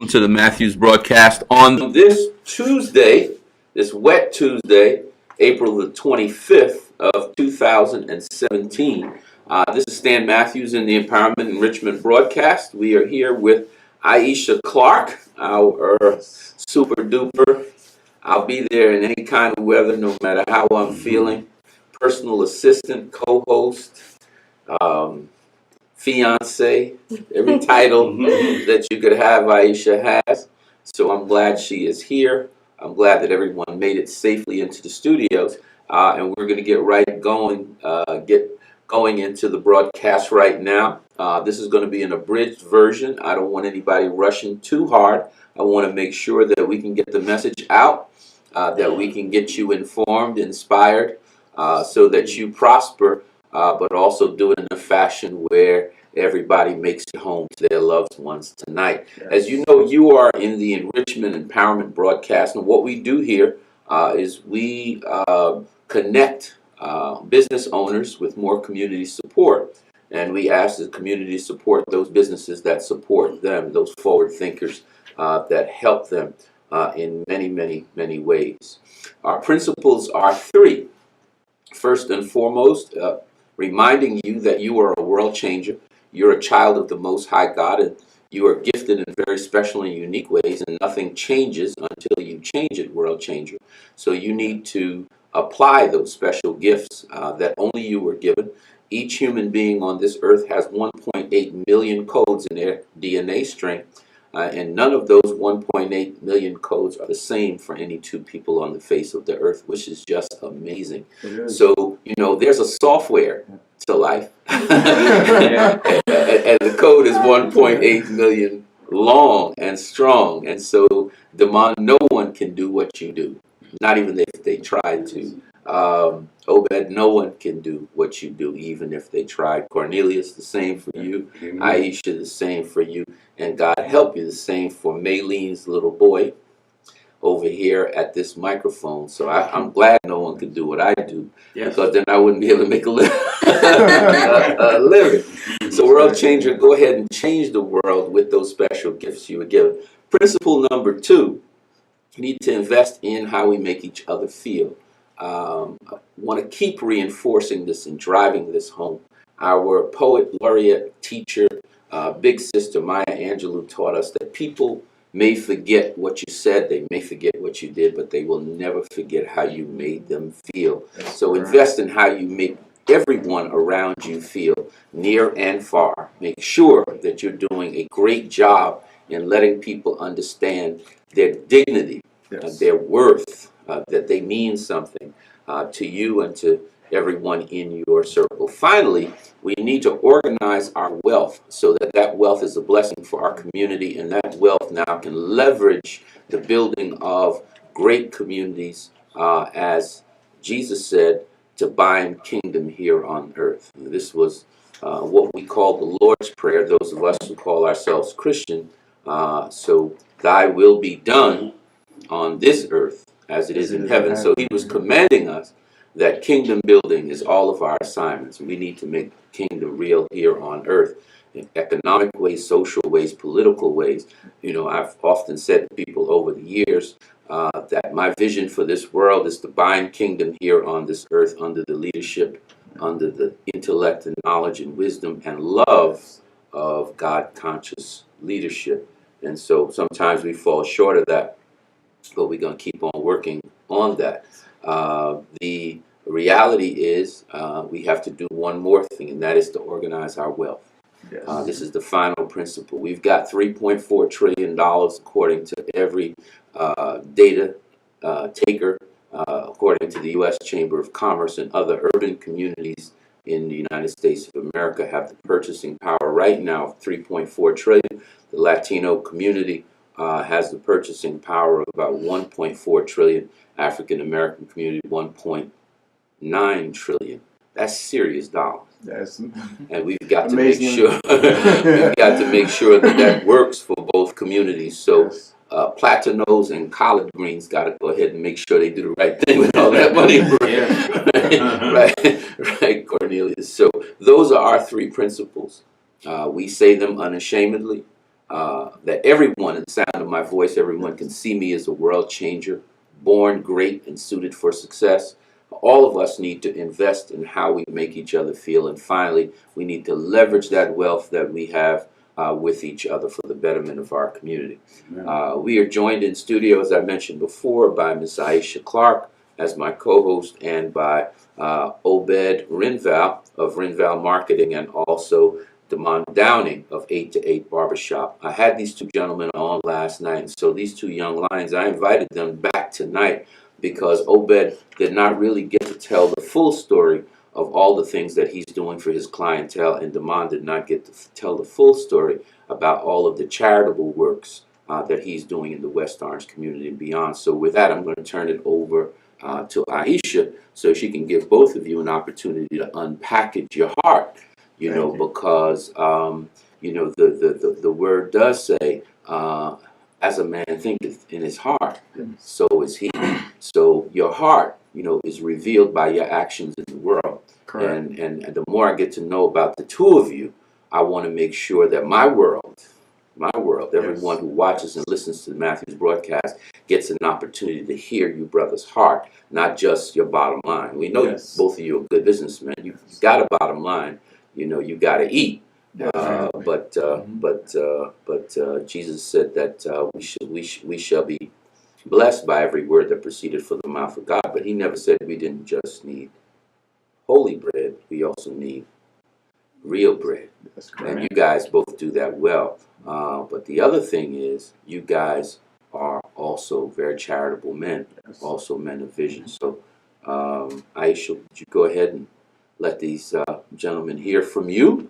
To the Matthews broadcast on this Tuesday, this wet Tuesday, April the 25th of 2017. This is Stan Matthews in the Empowerment Enrichment broadcast. We are here with Aisha Clark, our super duper. I'll be there in any kind of weather, no matter how I'm feeling. Personal assistant, co-host, fiance, every title that you could have, Aisha has. So I'm glad she is here. I'm glad that everyone made it safely into the studios, and we're going to get going into the broadcast right now. This is going to be an abridged version. I don't want anybody rushing too hard. I want to make sure that we can get the message out, that we can get you informed, inspired, so that you prosper. But also do it in a fashion where everybody makes it home to their loved ones tonight. Yes. As you know, you are in the Enrichment Empowerment broadcast, and what we do here is we connect business owners with more community support, and we ask the community to support those businesses that support them, those forward thinkers that help them in many, many, many ways. Our principles are three. First and foremost, reminding you that you are a world changer. You're a child of the Most High God, and you are gifted in very special and unique ways, and nothing changes until you change it, world changer. So you need to apply those special gifts that only you were given. Each human being on this earth has 1.8 million codes in their DNA string, and none of those 1.8 million codes are the same for any two people on the face of the earth, which is just amazing. So, you know, there's a software to life, and the code is 1.8 million long and strong, and so no one can do what you do, not even if they tried to. Obed, no one can do what you do, even if they tried. Cornelius, the same for you. Aisha, the same for you. And God help you, the same for Maylene's little boy over here at this microphone. So I'm glad no one can do what I do, because then I wouldn't be able to make a living. So world changer, go ahead and change the world with those special gifts you were given. Principle number 2, you need to invest in how we make each other feel. I want to keep reinforcing this and driving this home. Our poet, laureate, teacher, big sister Maya Angelou taught us that people may forget what you said, they may forget what you did, but they will never forget how you made them feel. So invest in how you make everyone around you feel, near and far. Make sure that you're doing a great job in letting people understand their dignity, their worth, that they mean something to you and to everyone in your circle. Finally, we need to organize our wealth so that that wealth is a blessing for our community, and that wealth now can leverage the building of great communities, as Jesus said, to bind kingdom here on earth. And this was what we call the Lord's Prayer, those of us who call ourselves Christian. So thy will be done on this earth as it is in heaven. So he was commanding us that kingdom building is all of our assignments. We need to make kingdom real here on earth in economic ways, social ways, political ways. You know, I've often said to people over the years that my vision for this world is to bind kingdom here on this earth under the leadership, under the intellect and knowledge and wisdom and love of God-conscious leadership. And so sometimes we fall short of that, but we're going to keep on working on that. The reality is we have to do one more thing, and that is to organize our wealth. This is the final principle. We've got $3.4 trillion according to every data taker, according to the U.S. Chamber of Commerce, and other urban communities in the United States of America have the purchasing power right now of $3.4 trillion. The Latino community has the purchasing power of about $1.4 trillion. African American community, $1.9 trillion. That's serious dollars. And we've got to make sure that that works for both communities. So Platinos and collard greens got to go ahead and make sure they do the right thing with all that money. Right, Cornelius. So those are our three principles. We say them unashamedly. that everyone, in the sound of my voice, everyone can see me as a world changer, born great and suited for success. All of us need to invest in how we make each other feel. And finally, we need to leverage that wealth that we have with each other for the betterment of our community. We are joined in studio, as I mentioned before, by Ms. Aisha Clark as my co-host, and by Obed Rinval of Rinval Marketing, and also Damon Downing of 8 to 8 Barbershop. I had these two gentlemen on last night, and so these two young lions, I invited them back tonight because Obed did not really get to tell the full story of all the things that he's doing for his clientele, and Damon did not get to tell the full story about all of the charitable works that he's doing in the West Orange community and beyond. So with that, I'm going to turn it over to Aisha so she can give both of you an opportunity to unpackage your heart, because the word does say, as a man thinketh in his heart, so is he. So your heart, is revealed by your actions in the world. Correct. And the more I get to know about the two of you, I want to make sure that my world, everyone who watches and listens to the Matthews broadcast gets an opportunity to hear you brother's heart, not just your bottom line. We know both of you are good businessmen. You've got a bottom line. You got to eat. But Jesus said that we shall be blessed by every word that proceeded from the mouth of God. But he never said we didn't just need holy bread. We also need real bread. That's correct. And you guys both do that well. But the other thing is, you guys are also very charitable men, also men of vision. So, Aisha, would you go ahead and let these gentlemen hear from you?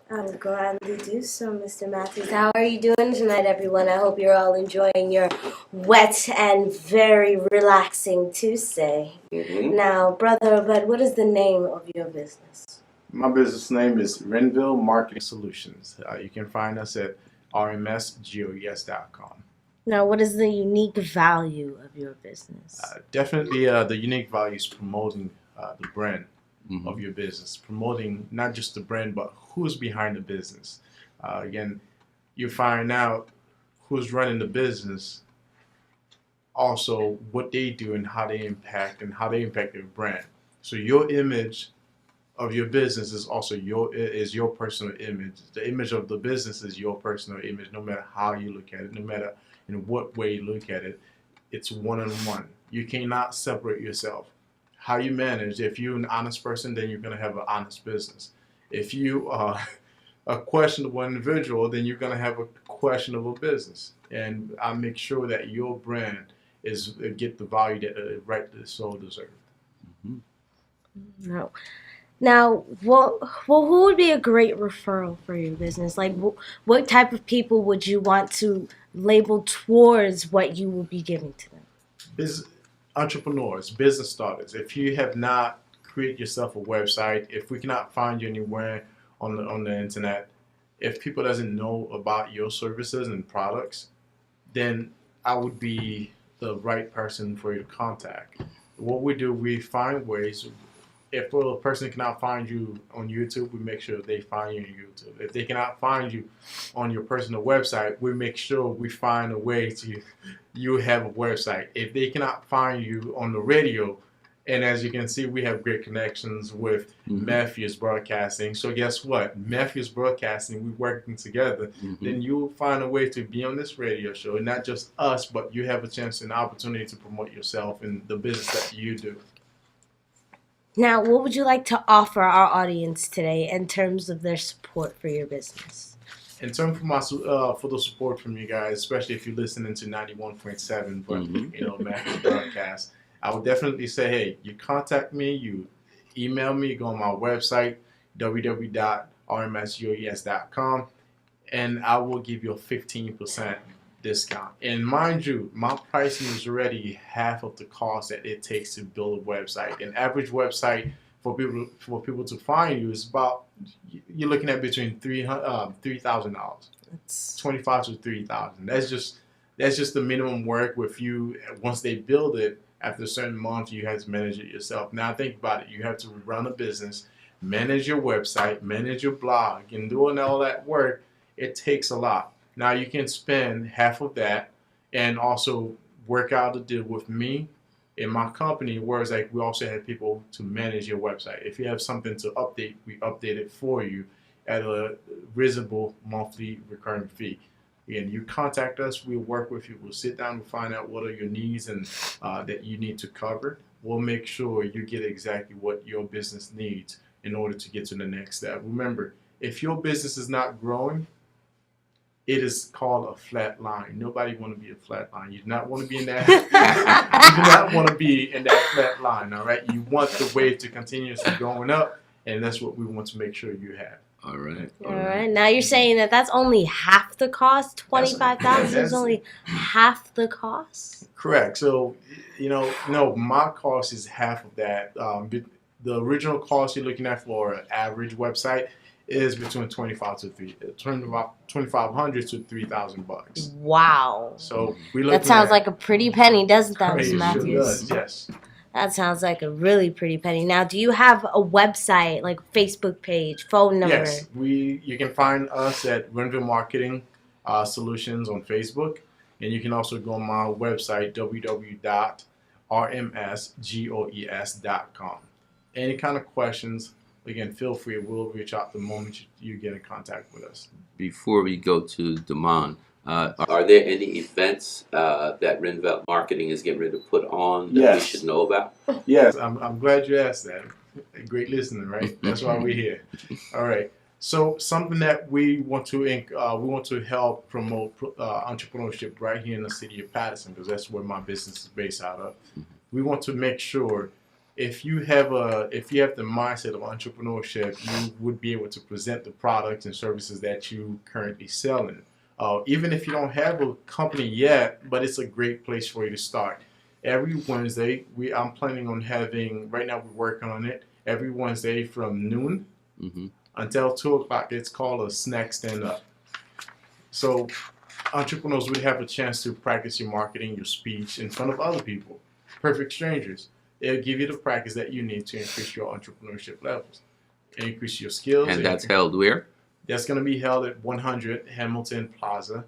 I'll gladly do so, Mr. Matthews. How are you doing tonight, everyone? I hope you're all enjoying your wet and very relaxing Tuesday. Now, Brother Obed, what is the name of your business? My business name is Renville Marketing Solutions. You can find us at rmsgoes.com. Now, what is the unique value of your business? Definitely the unique value is promoting the brand of your business, promoting not just the brand, but who's behind the business. Again, you find out who's running the business, also what they do and how they impact their brand. So your image of your business is also your personal image. The image of the business is your personal image, no matter how you look at it, no matter in what way you look at it. It's one-on-one. You cannot separate yourself. How you manage, if you're an honest person, then you're going to have an honest business. If you are a questionable individual, then you're going to have a questionable business. And I make sure that your brand get the value that it rightly so deserves. No. Now, who would be a great referral for your business? Like, what type of people would you want to label towards what you will be giving to them? Entrepreneurs, business starters. If you have not created yourself a website, if we cannot find you anywhere on the internet, if people doesn't know about your services and products, then I would be the right person for you to contact. What we do, we find ways. If a person cannot find you on YouTube, we make sure they find you on YouTube. If they cannot find you on your personal website, we make sure we find a way to you have a website. If they cannot find you on the radio, and as you can see, we have great connections with Matthews Broadcasting. So guess what? Matthews Broadcasting, we're working together. Then you'll find a way to be on this radio show. And not just us, but you have a chance and opportunity to promote yourself and the business that you do. Now, what would you like to offer our audience today in terms of their support for your business? In terms for the support from you guys, especially if you're listening to 91.7, but Matthews Broadcast, I would definitely say, hey, you contact me, you email me, go on my website, www.rmsgoes.com, and I will give you a 15% discount. And mind you, my pricing is already half of the cost that it takes to build a website. An average website for people to find you is about, you're looking at between $3,000, $25,000 to $3,000. That's just the minimum work with you. Once they build it, after a certain month, you have to manage it yourself. Now think about it. You have to run a business, manage your website, manage your blog, and doing all that work. it takes a lot. Now you can spend half of that and also work out a deal with me in my company, whereas like we also have people to manage your website. If you have something to update, we update it for you at a reasonable monthly recurring fee. Again, you contact us, we'll work with you, we'll sit down and find out what are your needs and that you need to cover. We'll make sure you get exactly what your business needs in order to get to the next step. Remember, if your business is not growing, it is called a flat line. Nobody want to be a flat line. You do not want to be in that. You do not want to be in that flat line. All right. You want the wave to continuously going up, and that's what we want to make sure you have. All right. All right. Now you're saying that that's only half the cost. 25,000 is only half the cost. Correct. So, no, my cost is half of that. The original cost you're looking at for an average website is between $2,500 to $3,000. Wow. So we look. That sounds like a pretty penny, doesn't that, Mr. It Matthews? sure does, yes. That sounds like a really pretty penny. Now, do you have a website, like Facebook page, phone number? Yes, you can find us at Renville Marketing Solutions on Facebook, and you can also go on my website www.rmsgoes.com. Any kind of questions, again, feel free. We'll reach out the moment you get in contact with us. Before we go to Damon, are there any events that Renville Marketing is getting ready to put on that we should know about? Yes, I'm glad you asked that. A great listener, right? That's why we're here. All right. So something that we want to help promote entrepreneurship right here in the city of Patterson, because that's where my business is based out of. We want to make sure if you have the mindset of entrepreneurship, you would be able to present the products and services that you currently selling. Even if you don't have a company yet, but it's a great place for you to start. Every Wednesday, I'm planning on having, right now we're working on it, every Wednesday from noon until 2 o'clock. It's called a snack stand-up. So entrepreneurs would have a chance to practice your marketing, your speech in front of other people, perfect strangers. It'll give you the practice that you need to increase your entrepreneurship levels, increase your skills. And that's held where? That's going to be held at 100 Hamilton Plaza,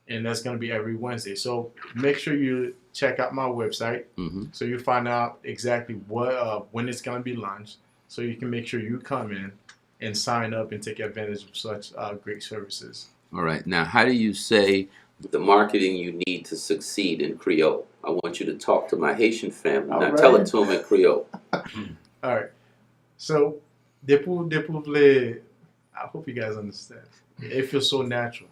and that's going to be every Wednesday. So make sure you check out my website so you find out exactly when it's going to be launched, so you can make sure you come in and sign up and take advantage of such great services. All right. Now, how do you say the marketing you need to succeed in Creole? I want you to talk to my Haitian family. Now, tell it to them in Creole. All right. So, I hope you guys understand. It feels so natural.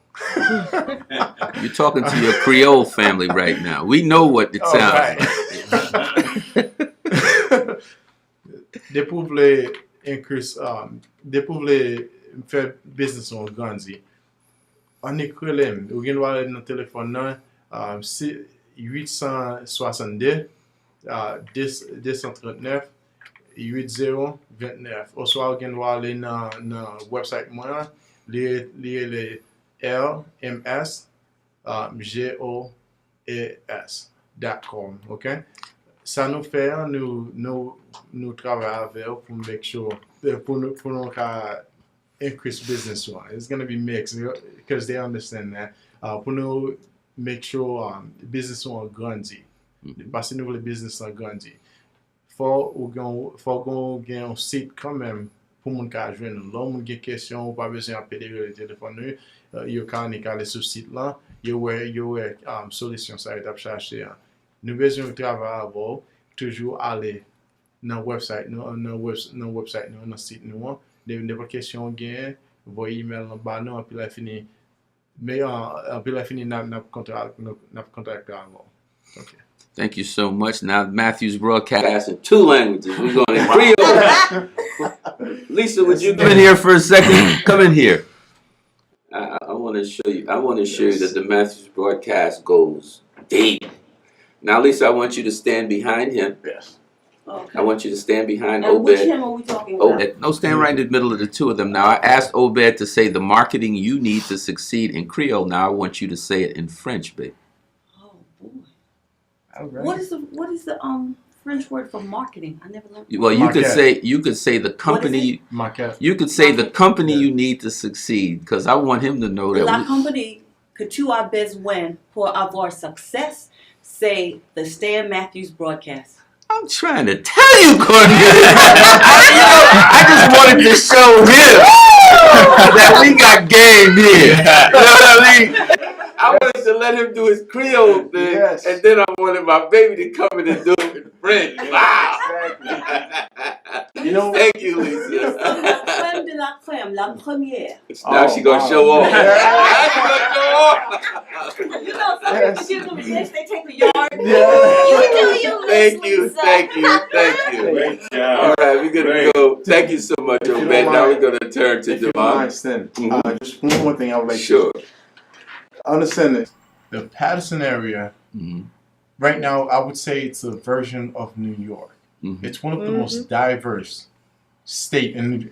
You're talking to your Creole family right now. We know what it sounds like. They probably increase. They probably faire business on Ganzi. On écrit lem. Ou gen wale nan téléphone nan 862 239 8029. Ou soit ou gen wale nan website moi li le rmsgoes.com. OK? Ça nous fait nous travailler avec pour make sure pour nous increase business one. It's going to be mixed because they understand that. Pour nous make sure business one grandi. Parce que nous voulons business one grandi. Faut qu'on gagne un site quand même pour mon cas joindre. Là, mon gagne question, pas besoin d'appeler le téléphone. Yo kan aller sur site là, yo solution ça est chercher. Nous besoin de travailler avant, toujours aller dans website, dans website, dans site nous. Des questions gain, voyez email en bas non, puis la fini. Mais puis la fini n'a contact avant. Okay. Thank you so much. Now, Matthews broadcast in 2 languages. We're going in Creole. Lisa, would you come in here for a second? Come in here. I want to show you. I want to show you that the Matthews broadcast goes deep. Now, Lisa, I want you to stand behind him. Yes. Okay. I want you to stand behind And which Obed. him are we talking about? Obed. No, stand right in the middle of the two of them. Now, I asked Obed to say the marketing you need to succeed in Creole. Now, I want you to say it in French, babe. Oh boy. All right. What is the French word for marketing? I never learned. Well, Marquette. you could say the company. Marquette. You could say the Marquette. company Yeah. you need to succeed, because I want him to know that. La compagnie que tu as besoin pour avoir succès, c'est the Stan Matthews broadcast. I'm trying to tell you, Cornelius. I just wanted to show him that we got game here. You know what I mean? I wanted to let him do his Creole thing, Yes. and then I wanted my baby to come in and do it in French. Wow. You know- Thank you, La Lisa. crème de la crème, la première. Now she gonna wow. show off. Yeah. She gonna show off. You know, some Yes. people give them this, they take the yard. Yeah. You do you, Miss Thank you, Lisa. thank you. Great All job. right, we're gonna go. Thank you so much, If you Obed. don't Now mind- we're gonna turn to If you don't mind, Devon. Stan, Mhm. just one more thing I would like Sure. to understand this. The Patterson area, Mhm. right now, I would say it's a version of New York. Mhm. It's one of the most diverse state and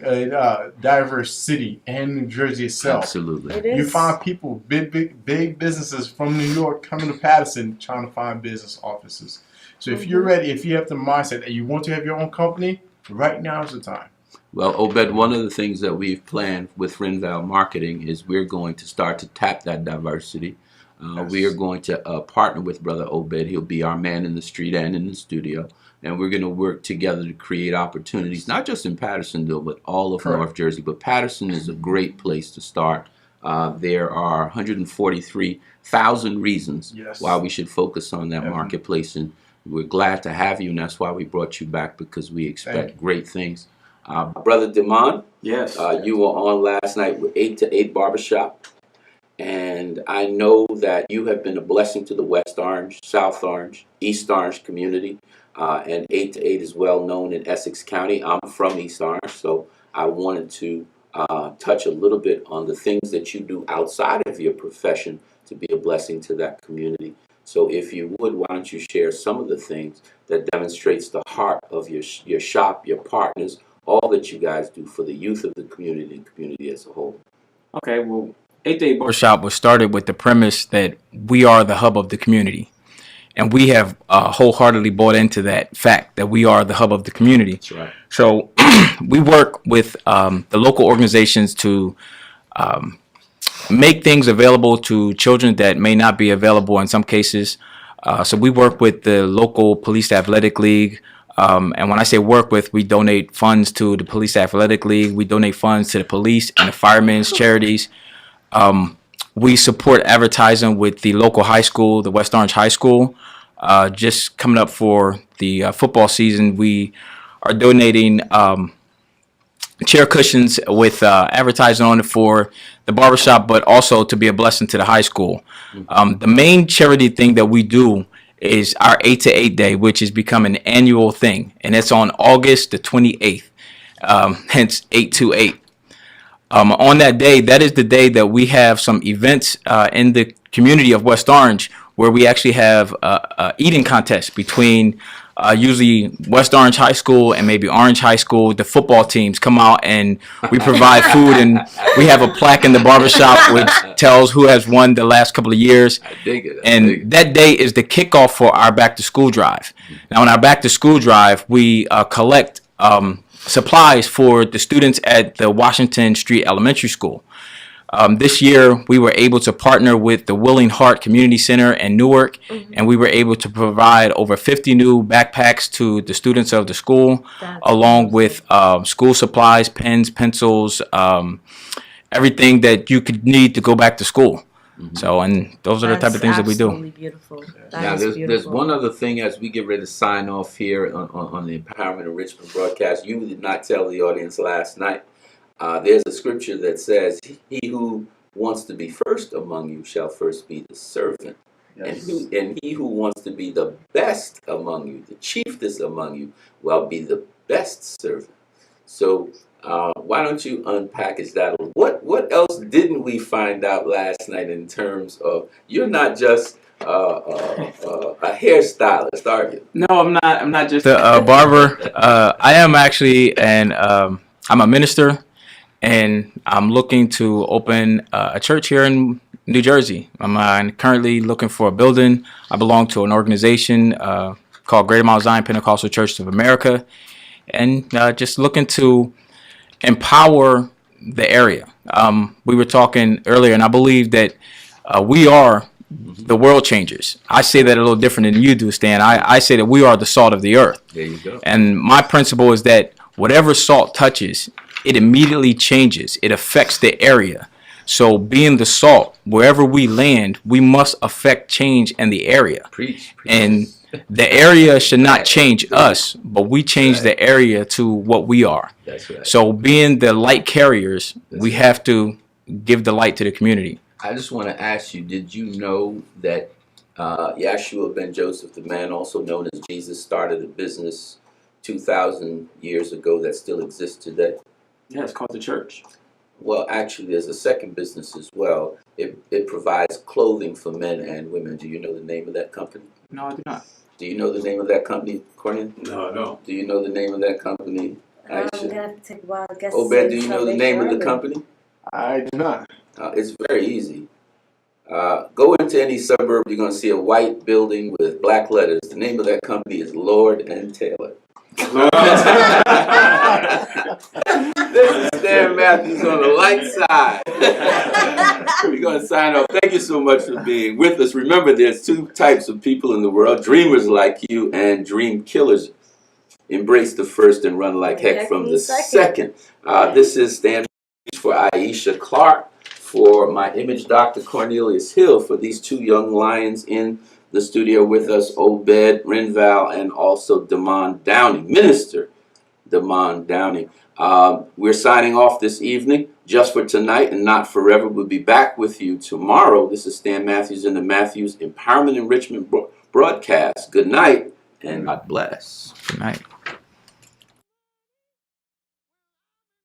diverse city in New Jersey itself. Absolutely. It is. You find people, big businesses from New York coming to Patterson trying to find business offices. So if you're ready, if you have the mindset that you want to have your own company, right now is the time. Well, Obed, one of the things that we've planned with Renval Marketing is we're going to start to tap that diversity. Yes. We are going to partner with Brother Obed. He'll be our man in the street and in the studio. And we're going to work together to create opportunities, not just in Pattersonville, but all of Correct. North Jersey. But Patterson is a great place to start. There are 143,000 reasons Yes. why we should focus on that Definitely. marketplace. And we're glad to have you, and that's why we brought you back, because we Thank expect great things. Brother Demond, Yes. you were on last night with 8 to 8 Barbershop, and I know that you have been a blessing to the West Orange, South Orange, East Orange community, and 8 to 8 is well known in Essex County. I'm from East Orange, so I wanted to touch a little bit on the things that you do outside of your profession to be a blessing to that community. So if you would, why don't you share some of the things that demonstrates the heart of your shop, your partners, all that you guys do for the youth of the community and community as a whole. Okay, well, 8 Day Barbershop was started with the premise that we are the hub of the community. And we have wholeheartedly bought into that fact that we are the hub of the community. That's right. So we work with the local organizations to make things available to children that may not be available in some cases. So we work with the local Police Athletic League. And when I say work with, we donate funds to the Police Athletic League. We donate funds to the police and the firemen's charities. We support advertising with the local high school, the West Orange High School. Just coming up for the football season, we are donating chair cushions with advertising on it for the barbershop, but also to be a blessing to the high school. The main charity thing that we do is our 8 to 8 day, which has become an annual thing, and it's on August the 28th, hence 8 to 8. On that day, that is the day that we have some events in the community of West Orange where we actually have a eating contest between usually West Orange High School and maybe Orange High School. The football teams come out and we provide food, and we have a plaque in the barbershop which tells who has won the last couple of years. I dig it. And that day is the kickoff for our back to school drive. Now, on our back to school drive, we collect supplies for the students at the Washington Street Elementary School. This year, we were able to partner with the Willing Heart Community Center in Newark, and we were able to provide over 50 new backpacks to the students of the school, along with school supplies, pens, pencils, everything that you could need to go back to school. So, and those are the type of things that we do. Absolutely beautiful. That Now, is there's beautiful. one other thing as we get ready to sign off here on the Empowerment of Richmond broadcast. You did not tell the audience last night. There's a scripture that says, "He who wants to be first among you shall first be the servant. And he who wants to be the best among you, the chiefest among you, will be the best servant." So why don't you unpackage that? What else didn't we find out last night in terms of you're not just a hairstylist, are you? No, I'm not. I'm not just a barber. I am actually, and I'm a minister, and I'm looking to open a church here in New Jersey. I'm currently looking for a building. I belong to an organization called Greater Mount Zion Pentecostal Church of America, and just looking to empower the area. We were talking earlier, and I believe that we are the world changers. I say that a little different than you do, Stan. I say that we are the salt of the earth. There you go. And my principle is that whatever salt touches, it immediately changes. It affects the area. So being the salt, wherever we land, we must affect change in the area. Preach. And the area should not change us, but we change the area to what we are. That's right. So being the light carriers, we have to give the light to the community. I just want to ask you, did you know that Yeshua ben Joseph, the man also known as Jesus, started a business 2,000 years ago that still exists today? Yeah, it's called the church. Well, actually, there's a second business as well. It provides clothing for men and women. Do you know the name of that company? No, I do not. Do you know the name of that company, Cornel? No. Do you know the name of that company, I'm Aisha? gonna have to take a wild guess. Obed, do you know the name of the company? I do not. It's very easy. Go into any suburb, you're going to see a white building with black letters. The name of that company is Lord and Taylor. This is Stan Matthews on the light side. We're going to sign off. Thank you so much for being with us. Remember, there's two types of people in the world, dreamers like you and dream killers. Embrace the first and run like heck from the second. This is Stan Matthews for Aisha Clark, for my image Dr. Cornelius Hill, for these two young lions in the studio with us, Obed Renval and also Damon Downing, Minister Damon Downing. We're signing off this evening, just for tonight and not forever. We'll be back with you tomorrow. This is Stan Matthews in the Matthews Empowerment Enrichment broadcast. Good night and God bless. Good night.